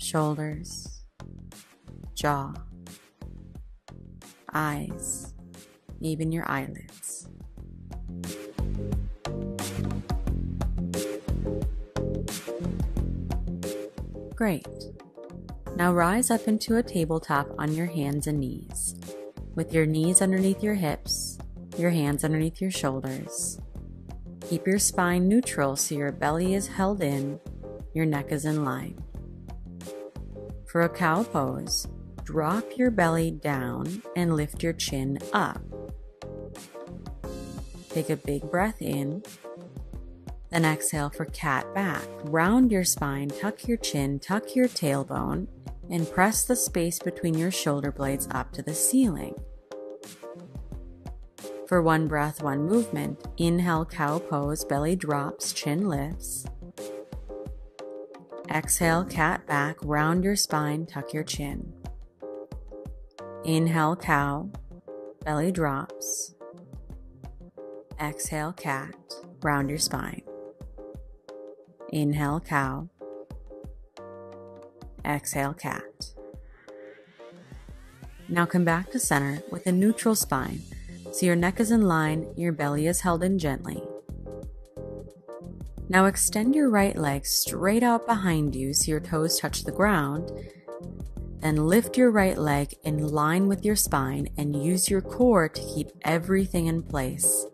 shoulders, jaw, eyes, even your eyelids. Great. Now rise up into a tabletop on your hands and knees, with your knees underneath your hips, your hands underneath your shoulders. Keep your spine neutral so your belly is held in, your neck is in line. For a cow pose, drop your belly down and lift your chin up. Take a big breath in, then exhale for cat back. Round your spine, tuck your chin, tuck your tailbone, and press the space between your shoulder blades up to the ceiling. For one breath, one movement, inhale cow pose, belly drops, chin lifts. Exhale cat back, round your spine, tuck your chin. Inhale cow, belly drops. Exhale cat, round your spine. Inhale cow. Exhale cat. Now come back to center with a neutral spine, so your neck is in line, your belly is held in gently. Now extend your right leg straight out behind you so your toes touch the ground. Then lift your right leg in line with your spine and use your core to keep everything in place.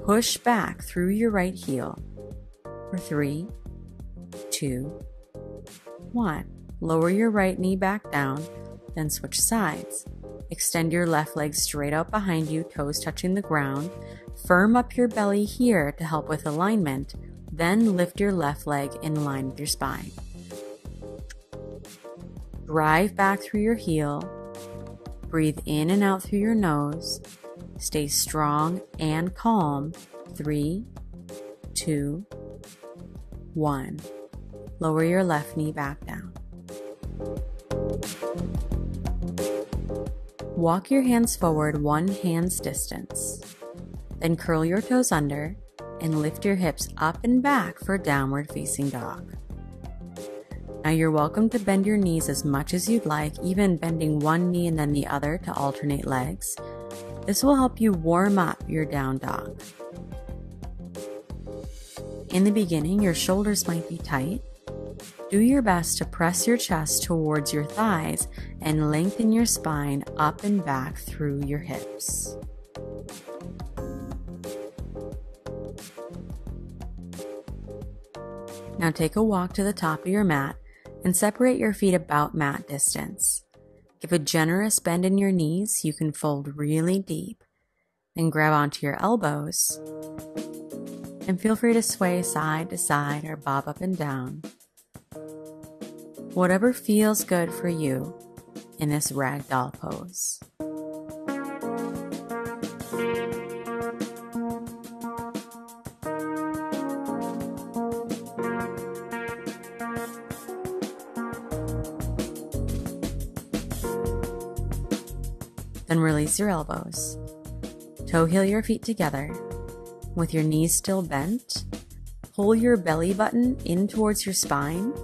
Push back through your right heel for 3, 2, 1. Lower your right knee back down, then switch sides. Extend your left leg straight out behind you, toes touching the ground. Firm up your belly here to help with alignment, then lift your left leg in line with your spine. Drive back through your heel. Breathe in and out through your nose. Stay strong and calm. 3, 2, 1. Lower your left knee back down. Walk your hands forward 1 hand's distance. Then curl your toes under and lift your hips up and back for downward facing dog. Now you're welcome to bend your knees as much as you'd like, even bending one knee and then the other to alternate legs. This will help you warm up your down dog. In the beginning, your shoulders might be tight. Do your best to press your chest towards your thighs and lengthen your spine up and back through your hips. Now take a walk to the top of your mat and separate your feet about mat distance. Give a generous bend in your knees so you can fold really deep. Then grab onto your elbows and feel free to sway side to side or bob up and down. Whatever feels good for you in this ragdoll pose. Then release your elbows. Toe heel your feet together. With your knees still bent, pull your belly button in towards your spine.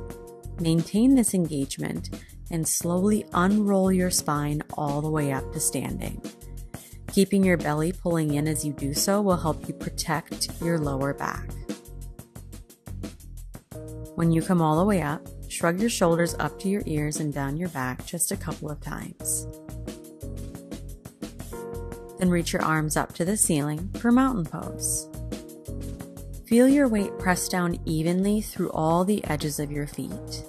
Maintain this engagement and slowly unroll your spine all the way up to standing. Keeping your belly pulling in as you do so will help you protect your lower back. When you come all the way up, shrug your shoulders up to your ears and down your back just a couple of times. Then reach your arms up to the ceiling for mountain pose. Feel your weight press down evenly through all the edges of your feet,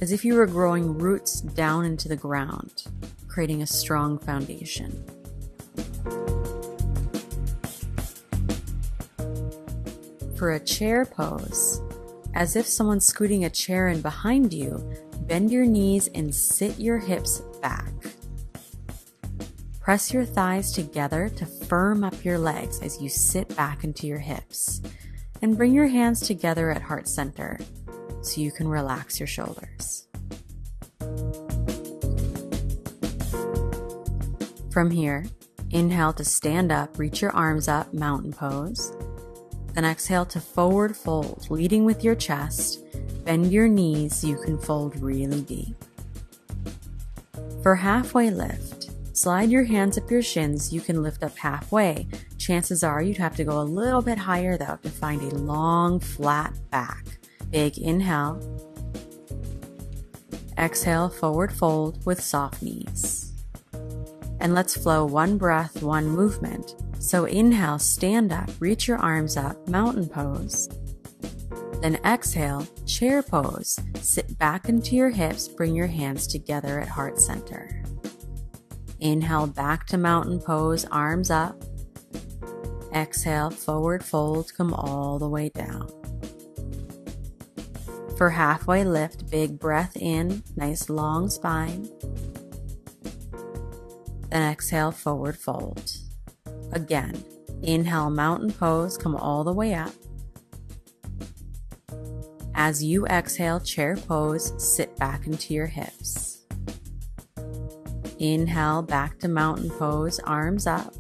as if you were growing roots down into the ground, creating a strong foundation. For a chair pose, as if someone's scooting a chair in behind you, bend your knees and sit your hips back. Press your thighs together to firm up your legs as you sit back into your hips. And bring your hands together at heart center so you can relax your shoulders. From here, inhale to stand up, reach your arms up, mountain pose. Then exhale to forward fold, leading with your chest. Bend your knees so you can fold really deep. For halfway lift, slide your hands up your shins. You can lift up halfway. Chances are you'd have to go a little bit higher though to find a long, flat back. Big inhale. Exhale, forward fold with soft knees. And let's flow one breath, one movement. So inhale, stand up, reach your arms up, mountain pose. Then exhale, chair pose. Sit back into your hips, bring your hands together at heart center. Inhale, back to mountain pose, arms up. Exhale, forward fold, come all the way down. For halfway lift, big breath in, nice long spine. Then exhale, forward fold. Again, inhale, mountain pose, come all the way up. As you exhale, chair pose, sit back into your hips. Inhale, back to mountain pose, arms up.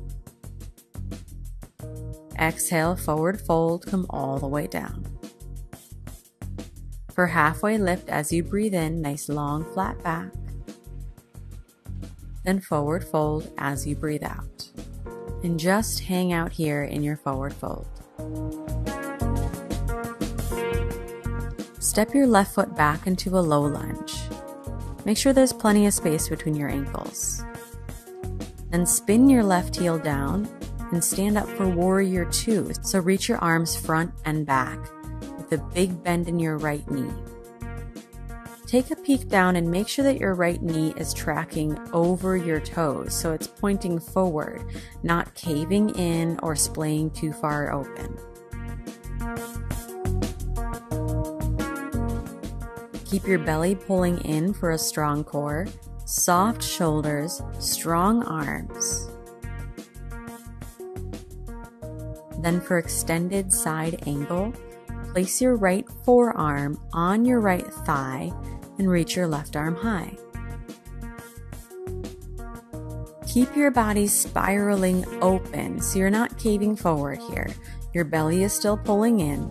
Exhale, forward fold, come all the way down. For halfway lift, as you breathe in, nice long flat back. Then forward fold as you breathe out. And just hang out here in your forward fold. Step your left foot back into a low lunge. Make sure there's plenty of space between your ankles. Then spin your left heel down and stand up for Warrior Two. So reach your arms front and back with a big bend in your right knee. Take a peek down and make sure that your right knee is tracking over your toes, so it's pointing forward, not caving in or splaying too far open. Keep your belly pulling in for a strong core, soft shoulders, strong arms. Then for extended side angle, place your right forearm on your right thigh and reach your left arm high. Keep your body spiraling open so you're not caving forward here. Your belly is still pulling in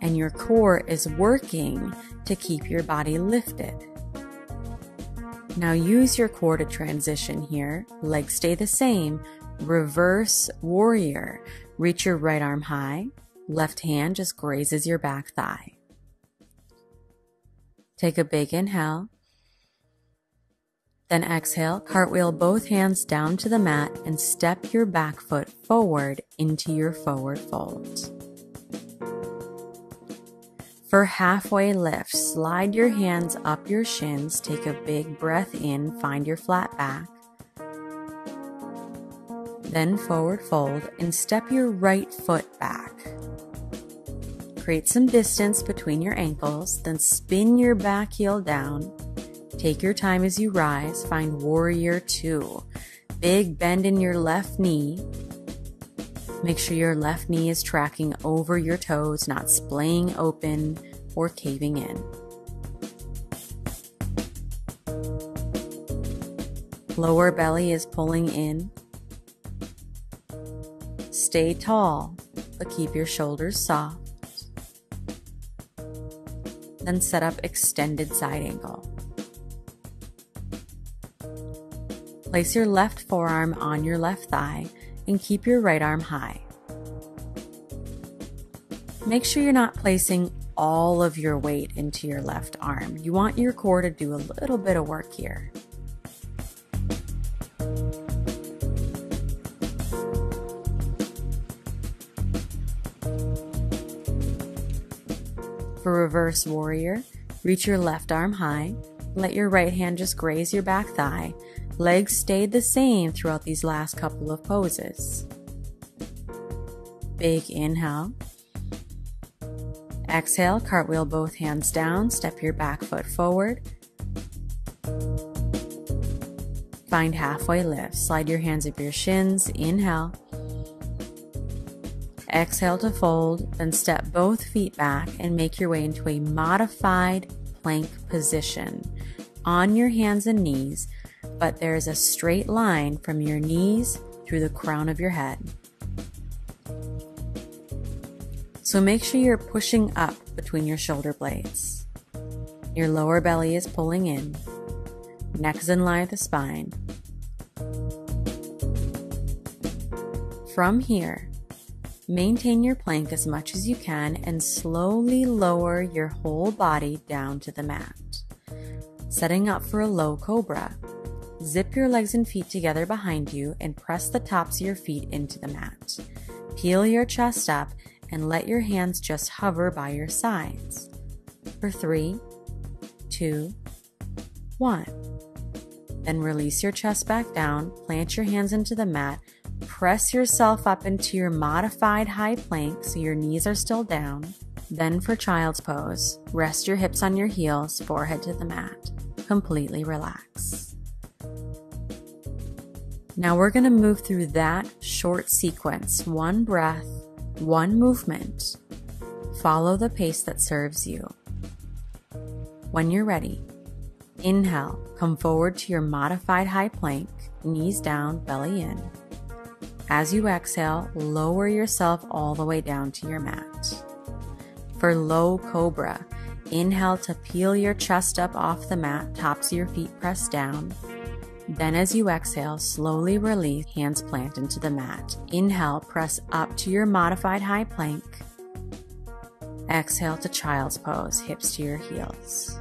and your core is working to keep your body lifted. Now use your core to transition here. Legs stay the same. Reverse warrior. Reach your right arm high. Left hand just grazes your back thigh. Take a big inhale. Then exhale, cartwheel both hands down to the mat and step your back foot forward into your forward fold. For halfway lift, slide your hands up your shins, take a big breath in, find your flat back. Then forward fold and step your right foot back. Create some distance between your ankles, then spin your back heel down. Take your time as you rise, find Warrior Two. Big bend in your left knee. Make sure your left knee is tracking over your toes, not splaying open or caving in. Lower belly is pulling in. Stay tall, but keep your shoulders soft. Then set up extended side angle. Place your left forearm on your left thigh and keep your right arm high. Make sure you're not placing all of your weight into your left arm. You want your core to do a little bit of work here. For reverse warrior, reach your left arm high, let your right hand just graze your back thigh. Legs stayed the same throughout these last couple of poses. Big inhale. Exhale, cartwheel both hands down, step your back foot forward. Find halfway lift, slide your hands up your shins, inhale. Exhale to fold, then step both feet back and make your way into a modified plank position on your hands and knees, but there is a straight line from your knees through the crown of your head. So make sure you're pushing up between your shoulder blades. Your lower belly is pulling in. Neck is in line with the spine. From here, maintain your plank as much as you can and slowly lower your whole body down to the mat. Setting up for a low cobra. Zip your legs and feet together behind you and press the tops of your feet into the mat. Peel your chest up and let your hands just hover by your sides. For 3, 2, 1. Then release your chest back down, plant your hands into the mat, press yourself up into your modified high plank so your knees are still down. Then for child's pose, rest your hips on your heels, forehead to the mat. Completely relax. Now we're going to move through that short sequence, one breath, one movement. Follow the pace that serves you. When you're ready, inhale, come forward to your modified high plank, knees down, belly in. As you exhale, lower yourself all the way down to your mat. For low cobra, inhale to peel your chest up off the mat, tops of your feet pressed down. Then as you exhale, slowly release, hands plant into the mat. Inhale, press up to your modified high plank. Exhale to child's pose, hips to your heels.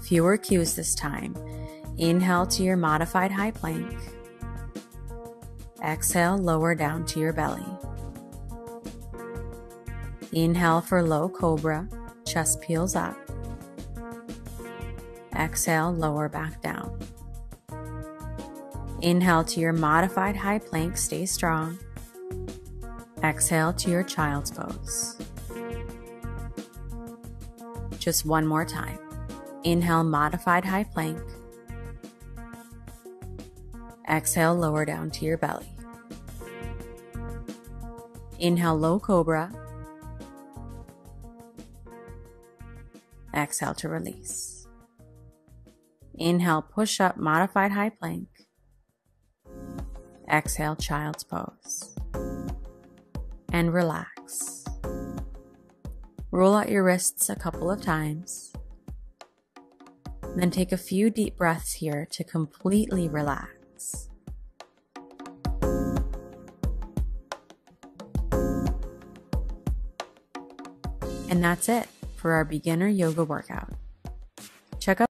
Fewer cues this time. Inhale to your modified high plank. Exhale, lower down to your belly. Inhale for low cobra, chest peels up. Exhale, lower back down. Inhale to your modified high plank, stay strong. Exhale to your child's pose. Just one more time. Inhale, modified high plank. Exhale, lower down to your belly. Inhale, low cobra. Exhale to release. Inhale, push up, modified high plank. Exhale, child's pose. And relax. Roll out your wrists a couple of times. Then take a few deep breaths here to completely relax. And that's it for our beginner yoga workout. Check out